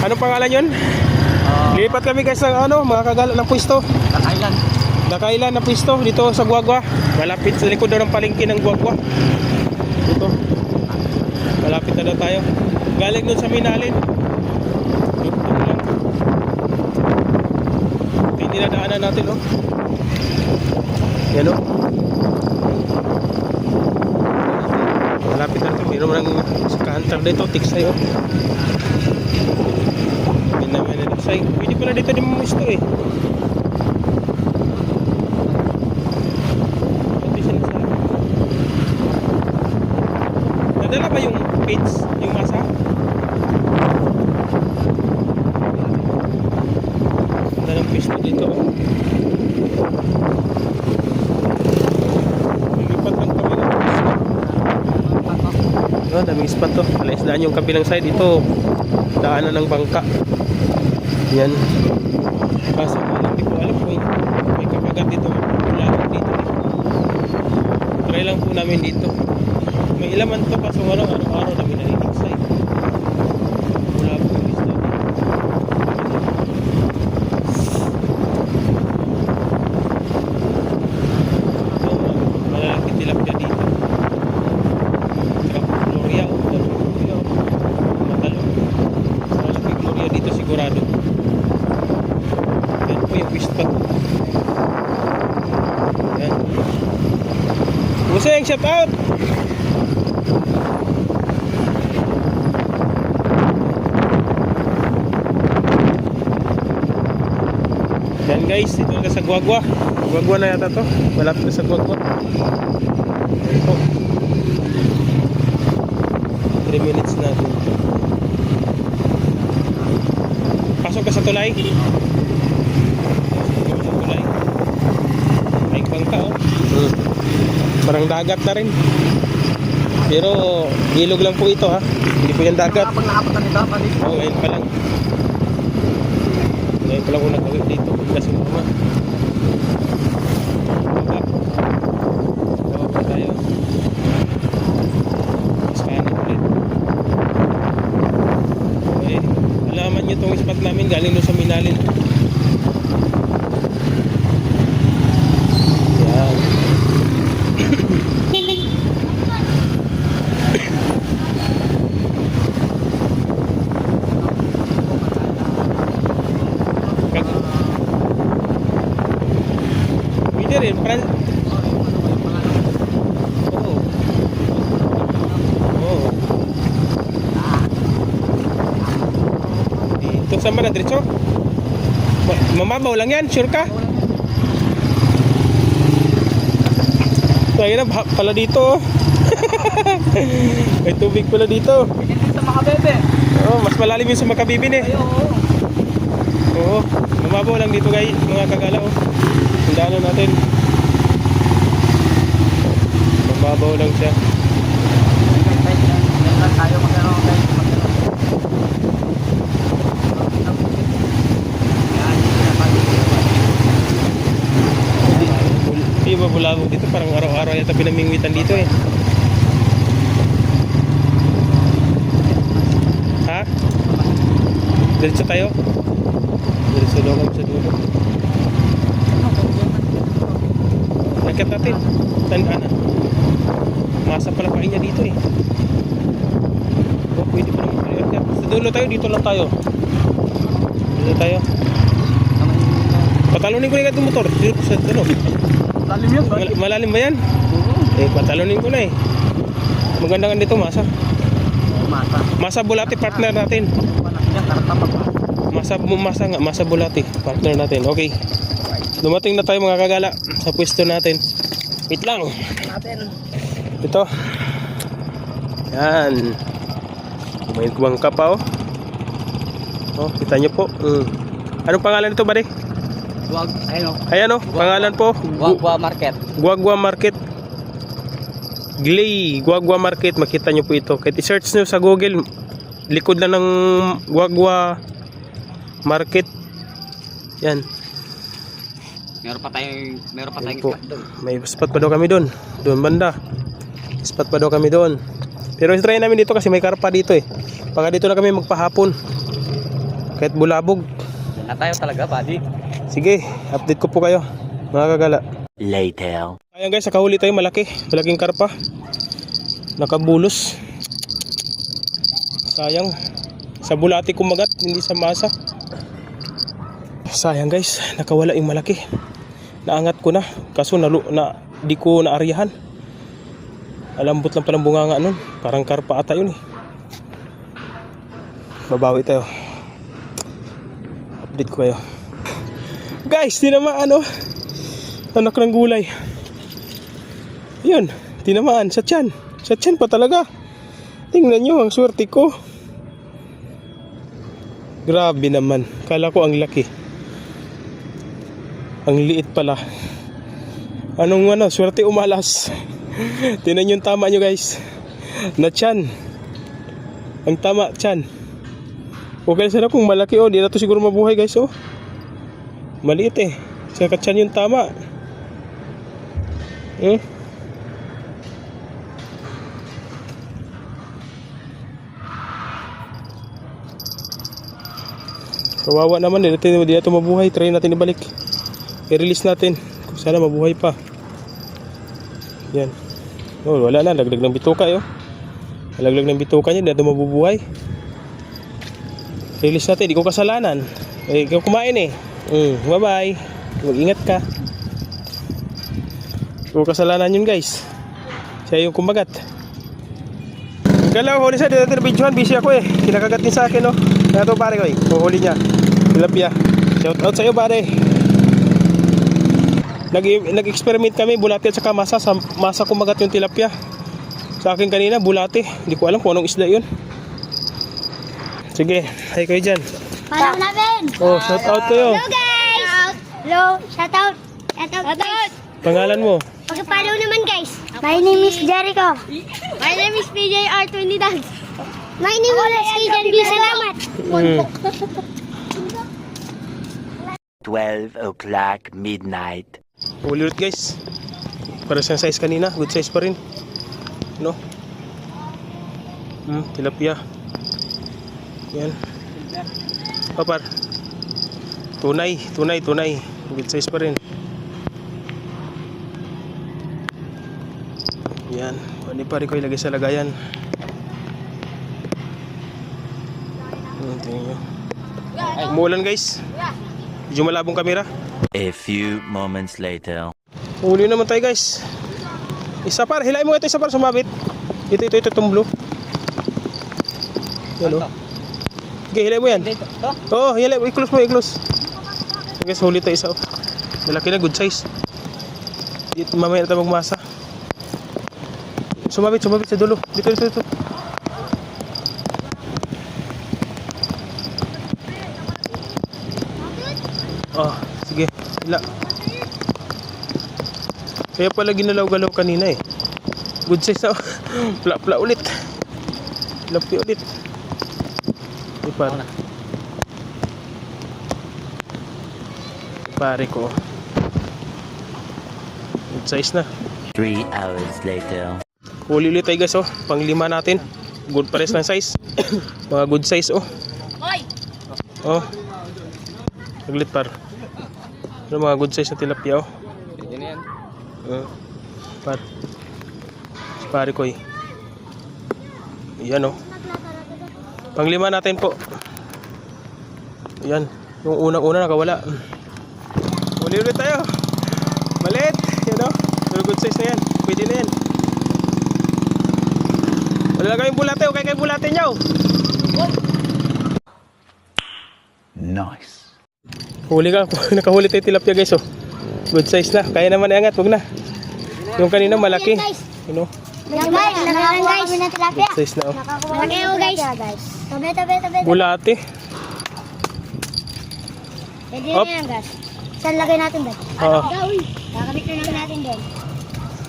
Anong pangalan yun? Lipat kami guys ng mga kagala ng pwesto. Dakailan na pwesto dito sa Guagua. Malapit sa likod daw ng palengke ng Guagua. Dito. Malapit na daw tayo. Galing dun sa Minalin. Dito lang. Hindi na daanan natin, oh. Yan, oh. Malapit na ito. Mayroon lang sa ka-hunter dito. Tiksay, oh. Hindi naman na tiksay. Pwede pala dito di mo gusto, eh. Nadala ba yung pits, yung masa? Dalang pits na dito. Lumipat lang kami ng pits. Daming spot to. Alaisdaan yung kabilang side. Ito, daanan ng bangka. Yan. Kaso hindi ko alam kung may kapagat dito. Wala dito. Try lang po namin dito. May ilaman to kaso araw-araw namin naliliksay. Wala po yung isda dito. Malalaki tilapia dito. Saka Gloria o matalong. Malalaki Gloria dito sigurado. Yan po yung fish spot. Yan. Museng, shout out! Yan guys, ito na sa Guagua. Guagua na yata to. Malapit na sa Guagua. Ito. 3 minutes na ito. Pasok ka sa tulay. Pasok sa tulay. May bangka, oh. Parang dagat na rin. Pero ilog lang po ito, ha. Hindi po yan dagat. Oo, ngayon pa lang. Ngayon pa lang ko nagawin dito. Kasi mga baba pa tayo. Mas kanan ulit. Okay. Alaman nyo itong spot namin. Galing doon sa Minalin. Yan. Rin, Dito sa mana diretso? Mamabaw lang yan, sure ka? Kaya na pala dito. May tubig pala dito. Sa Makabebe. Oh, mas malalim yung sa Makabebe eh. Oo, mamabaw lang dito guys, mga kagala, oh. Tandaan natin. Mababaw lang siya. Hindi ba bulabog dito? Parang araw-araw yata pinamingwitan dito eh. Ha? Diretso tayo? Diretso daw kami sa dulo. Nagkat natin. Tandaan na. Masa pala kain niya dito eh. Oh, pwede pa naman pala. Sa dulo tayo, dito lang tayo. Dito tayo. Patalunin ko na yung motor. Dito sa ano. Malalim yun ba? Malalim ba yan? Eh, patalunin ko na eh. Maganda nga dito, Masa. Masa Bulati, partner natin. Masa Bulati, partner natin. Okay. Dumating na tayo mga kagala sa pwesto natin. Wait lang. Ito. Yan. May bangka pa, oh. Oh, kita nyo po. Anong pangalan nito, buddy? Ayan, oh. Pangalan po. Guagua Market. Guagua Market. Glay, Guagua Market. Makita nyo po ito. Kahit i-search nyo sa Google, likod na ng Guagua Market. Yan. Meron pa tayong spot doon. May spot pa daw kami doon. Doon banda. Spot pa daw kami doon. Pero try namin dito kasi may karpa dito eh. Baka dito na kami magpahapon. Kahit bulabog. Na tayo talaga, buddy. Sige, update ko po kayo, mga kagala. Later. Ayan guys, nakahuli tayo malaki. Malaking karpa. Nakabulos. Sayang. Sa bulati kumagat, hindi sa masa. Sayang guys, nakawala yung malaki. Naangat ko na, kaso di ko naaryahan. Alambot lang palang bunganga nun. Parang karpa ata yun eh. Babawi tayo. Update ko kayo. Guys, tinamaan oh. Anak ng gulay. Yun, tinamaan sa tiyan. Sa tiyan pa talaga. Tingnan nyo, ang swerte ko. Grabe naman. Kala ko ang laki. Ang liit pala. Swerte umalas. Tingnan yung tama nyo guys. Na tiyan. Ang tama, tiyan. Okay sana kung malaki oh. Di na to siguro mabuhay guys oh. Maliit eh. Sa tiyan yung tama. Kawawa naman eh. Di na to mabuhay. Try natin ibalik. I-release natin. Kung sana mabuhay pa. Yan. Oh, wala na. Laglag ng bituka oh. Laglag ng bituka niya. Di na to mabubuhay. Release natin. Di ko kasalanan. Ikaw kumain eh. Bye bye. Mag-ingat ka. Di ko kasalanan yun guys. Siya yung kumagat. Galaw, huli siya. Di natin videohan. Busy ako eh. Kinakagat din sa akin oh. Kaya ito pare ko eh. Huli niya. Tilapia. Shout out sa'yo pare. Nag-experiment kami. Bulati at saka masa. Sa masa kumagat yung tilapia. Sa akin kanina bulati. Hindi ko alam kung anong isda yun. Sige. Hi kayo dyan. Follow namin! Oh, shout out kayo. Hello guys! Hello! Shout out! Shout out guys! Pangalan mo? Pag-follow naman guys! My name is Jericho. My name is PJR 20 Dance. My name is Kijan B. Salamat. 12 o'clock midnight. Huli ulit guys. Para sa size kanina. Good size pa rin. No? Tilapia. Yan. Papar. Tunay. Good size pa rin. Yan. Pwede pa rin ko ilagay sa lagayan. Tingnan nyo. Umuulan guys. Medyo malabong kamera. A few moments later. Huli naman tayo guys. Isa par. Hilain mo ito isa par. Sumabit. Ito itong blue. Yan o. Okay, hilain mo yan. Oo, hilain mo. I-close mo. Guys, huli tayo isa o. Malaki na. Good size. Mamaya na tayo magmasa. Sumabit sa dulo. Dito. Oh, sige. Hila. Kaya pala ginalaw-galaw kanina eh. Good size na. Pla ulit. Lapi ulit. Pare ko. Good size na. 3 hours later. Huli ulit tayo guys oh. Pang-5 natin. Good pares ng size. Mga good size oh. Oh. Saglit par. Ano mga good size na tilapia oh. Yan yan. Par. Pare ko eh. Yan oh. Pang-5 natin po. Yan. Yung unang-una nakawala. Huli ulit tayo. Maliit. Yan oh. Pero good size na yan. Pwede na yan. Wala lang kayong bulate. Okay kayo bulate nyo. Nice. Huli ka. Nakahuli tayo tilapia guys oh. Good size na. Kaya naman iangat. Huwag na. Yung kanina malaki. You know? Guys, nakakuha kami ng tilapia. Size na oh. Malaki o guys. Tabi. Bulate. Pwede Up. na yan guys. Saan lagay natin ba? Oo. Kakabit na natin doon.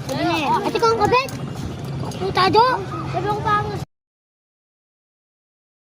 Pwede na yan. Ate ko ang kabit. Puta do. Sabi ko pa